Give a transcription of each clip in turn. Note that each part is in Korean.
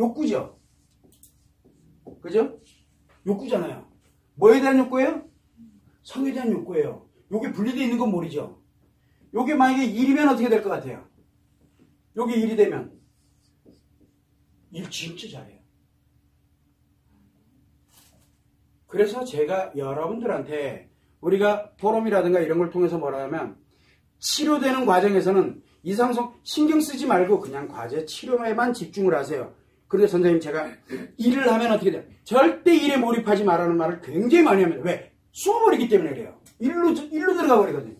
욕구죠. 그죠? 욕구잖아요. 뭐에 대한 욕구예요? 성에 대한 욕구예요. 요게 분리되어 있는 건 모르죠. 요게 만약에 1이면 어떻게 될 것 같아요? 요게 1이 되면 일 진짜 잘해요. 그래서 제가 여러분들한테 우리가 포럼이라든가 이런 걸 통해서 뭐라 하면 치료되는 과정에서는 이상성 신경 쓰지 말고 그냥 과제 치료에만 집중을 하세요. 그런데 선생님 제가 일을 하면 어떻게 돼요? 절대 일에 몰입하지 말라는 말을 굉장히 많이 합니다. 왜? 숨어버리기 때문에 그래요. 일로 들어가 버리거든요.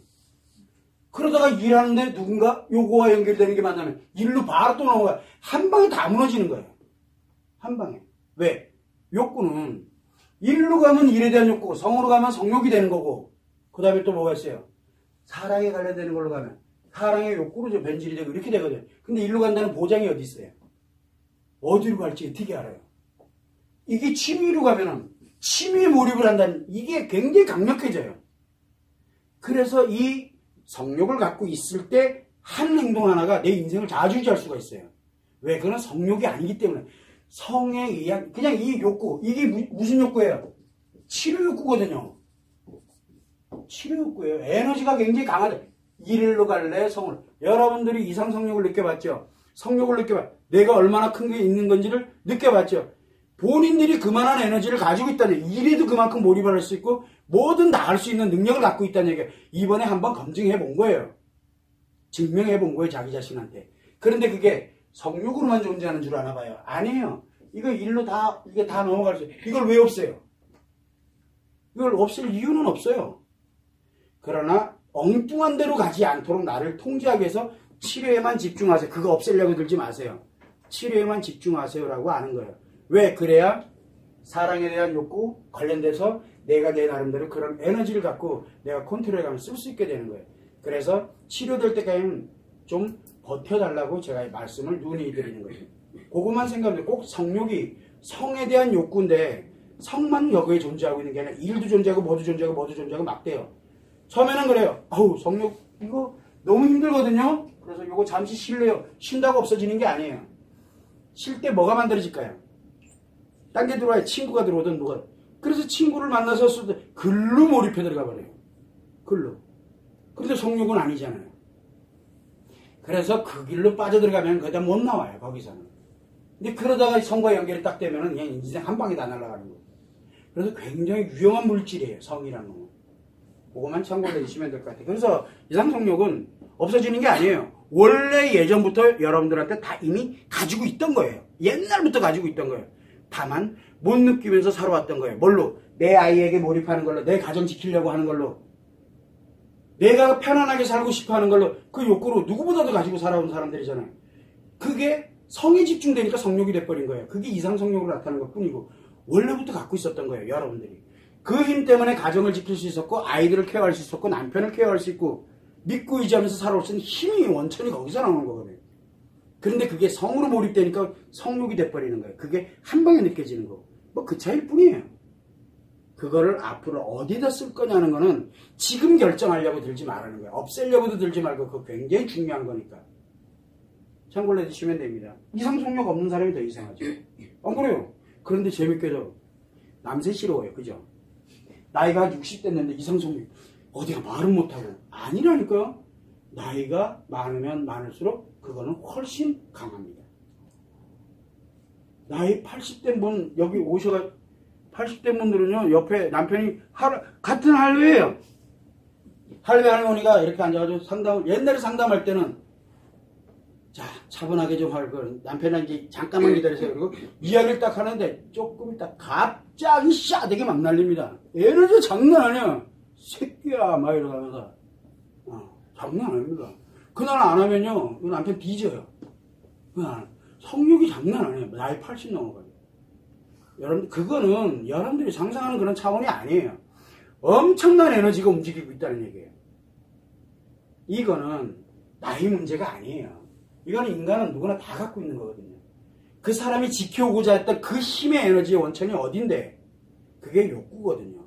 그러다가 일하는데 누군가 요거와 연결되는 게 만나면 일로 바로 또 넘어가요. 한 방에 다 무너지는 거예요. 한 방에. 왜? 욕구는 일로 가면 일에 대한 욕구고 성으로 가면 성욕이 되는 거고 그 다음에 또 뭐가 있어요? 사랑에 관련되는 걸로 가면 사랑의 욕구로 변질이 되고 이렇게 되거든요. 근데 일로 간다는 보장이 어디 있어요? 어디로 갈지 어떻게 알아요? 이게 취미로 가면은 취미에 몰입을 한다는 이게 굉장히 강력해져요. 그래서 이 성욕을 갖고 있을 때 한 행동 하나가 내 인생을 좌지우지할 수가 있어요. 왜? 그건 성욕이 아니기 때문에 성에 의한 그냥 이 욕구 이게 무슨 욕구예요? 치료 욕구거든요. 치료 욕구예요. 에너지가 굉장히 강하죠. 일로 갈래 성을 여러분들이 이상 성욕을 느껴봤죠? 성욕을 느껴봐. 내가 얼마나 큰 게 있는 건지를 느껴봤죠. 본인들이 그만한 에너지를 가지고 있다는 얘기예요. 일에도 그만큼 몰입을 할 수 있고 뭐든 다 할 수 있는 능력을 갖고 있다는 얘기예요. 이번에 한번 검증해 본 거예요. 증명해 본 거예요. 자기 자신한테. 그런데 그게 성욕으로만 존재하는 줄 아나 봐요. 아니에요. 이거 일로 다 이게 다 넘어갈 수 있어요. 이걸 왜 없애요? 이걸 없앨 이유는 없어요. 그러나 엉뚱한 데로 가지 않도록 나를 통제하기 위해서 치료에만 집중하세요. 그거 없애려고 들지 마세요. 치료에만 집중하세요라고 하는 거예요. 왜? 그래야 사랑에 대한 욕구 관련돼서 내가 내 나름대로 그런 에너지를 갖고 내가 컨트롤해가면 쓸 수 있게 되는 거예요. 그래서 치료될 때까지는 좀 버텨달라고 제가 말씀을 누누이 드리는 거예요. 그것만 생각하면 꼭 성욕이 성에 대한 욕구인데 성만 여기에 존재하고 있는 게 아니라 일도 존재하고 뭐도 존재하고 뭐도 존재하고 막 돼요. 처음에는 그래요. 어우 성욕 이거 너무 힘들거든요. 그래서 이거 잠시 쉴래요. 쉰다고 없어지는 게 아니에요. 쉴 때 뭐가 만들어질까요? 딴 게 들어와요. 친구가 들어오든 누가. 그래서 친구를 만나서 글로 몰입해 들어가 버려요. 글로. 그런데 성욕은 아니잖아요. 그래서 그 길로 빠져들어가면 거기다 못 나와요. 거기서는. 근데 그러다가 성과 연결이 딱 되면은 그냥 인생 한 방에 다 날아가는 거예요. 그래서 굉장히 위험한 물질이에요. 성이라는 건. 그거만 참고해 주시면 될 것 같아요. 그래서 이상성욕은 없어지는 게 아니에요. 원래 예전부터 여러분들한테 다 이미 가지고 있던 거예요. 옛날부터 가지고 있던 거예요. 다만 못 느끼면서 살아왔던 거예요. 뭘로? 내 아이에게 몰입하는 걸로, 내 가정 지키려고 하는 걸로, 내가 편안하게 살고 싶어 하는 걸로 그 욕구로 누구보다도 가지고 살아온 사람들이잖아요. 그게 성에 집중되니까 성욕이 돼버린 거예요. 그게 이상성욕으로 나타나는 것뿐이고 원래부터 갖고 있었던 거예요. 여러분들이. 그 힘 때문에 가정을 지킬 수 있었고 아이들을 케어할 수 있었고 남편을 케어할 수 있고 믿고 의지하면서 살아올 수 있는 힘이 원천이 거기서 나오는 거거든요. 그런데 그게 성으로 몰입되니까 성욕이 돼버리는 거예요. 그게 한 방에 느껴지는 거고 뭐 그 차이일 뿐이에요. 그거를 앞으로 어디다 쓸 거냐는 거는 지금 결정하려고 들지 말라는 거예요. 없애려고도 들지 말고 그거 굉장히 중요한 거니까. 참고를 해주시면 됩니다. 이상성욕 없는 사람이 더 이상하죠. 안 그래요? 그런데 재밌게도 남새스러워요. 그죠? 나이가 60 됐는데 이상성욕 어디가 말은 못하고 아니라니까요. 나이가 많으면 많을수록 그거는 훨씬 강합니다. 나이 80된 분 여기 오셔가 80된 분들은요 옆에 남편이 같은 할배예요. 할배 할머니가 이렇게 앉아가지고 상담을 옛날에 상담할 때는 자 차분하게 좀 하고 남편한테 잠깐만 기다리세요. 그리고 이야기를 딱 하는데 조금 있다 갑자기 샤되게 막 날립니다. 에너지 장난 아니야. 새끼야 막 이러면서 장난 아닙니다. 그날 안 하면요 남편 뒤져요. 성욕이 장난 아니에요. 나이 80 넘어가요. 여러분 그거는 여러분들이 상상하는 그런 차원이 아니에요. 엄청난 에너지가 움직이고 있다는 얘기예요. 이거는 나이 문제가 아니에요. 이거는 인간은 누구나 다 갖고 있는 거거든요. 그 사람이 지켜오고자 했던 그 힘의 에너지의 원천이 어딘데 그게 욕구거든요.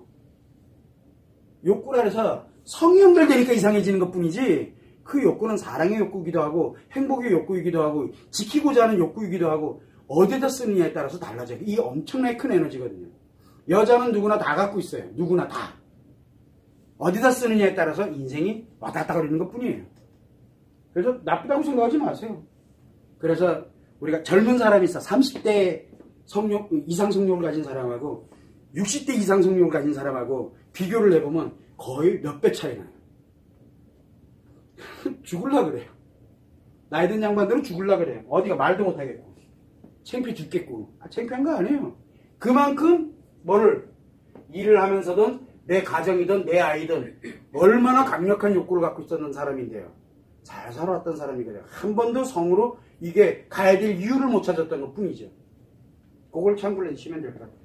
욕구라 해서 성이 연결되니까 이상해지는 것뿐이지 그 욕구는 사랑의 욕구이기도 하고 행복의 욕구이기도 하고 지키고자 하는 욕구이기도 하고 어디다 쓰느냐에 따라서 달라져요. 이 엄청나게 큰 에너지거든요. 여자는 누구나 다 갖고 있어요. 누구나 다. 어디다 쓰느냐에 따라서 인생이 왔다 갔다 거리는 것 뿐이에요. 그래서 나쁘다고 생각하지 마세요. 그래서 우리가 젊은 사람이 있어. 30대 이상 성욕을 가진 사람하고 60대 이상 성욕을 가진 사람하고 비교를 해보면 거의 몇 배 차이 나요. 죽을라 그래요. 나이 든 양반들은 죽을라 그래요. 어디가 말도 못하겠고 창피해 죽겠고. 창피한 거 아니에요. 그만큼 일을 하면서든 내 가정이든 내 아이든 얼마나 강력한 욕구를 갖고 있었던 사람인데요. 잘 살아왔던 사람이거든요. 한 번도 성으로 이게 가야 될 이유를 못 찾았던 것 뿐이죠. 그걸 참고를 해주시면 될 것 같아요.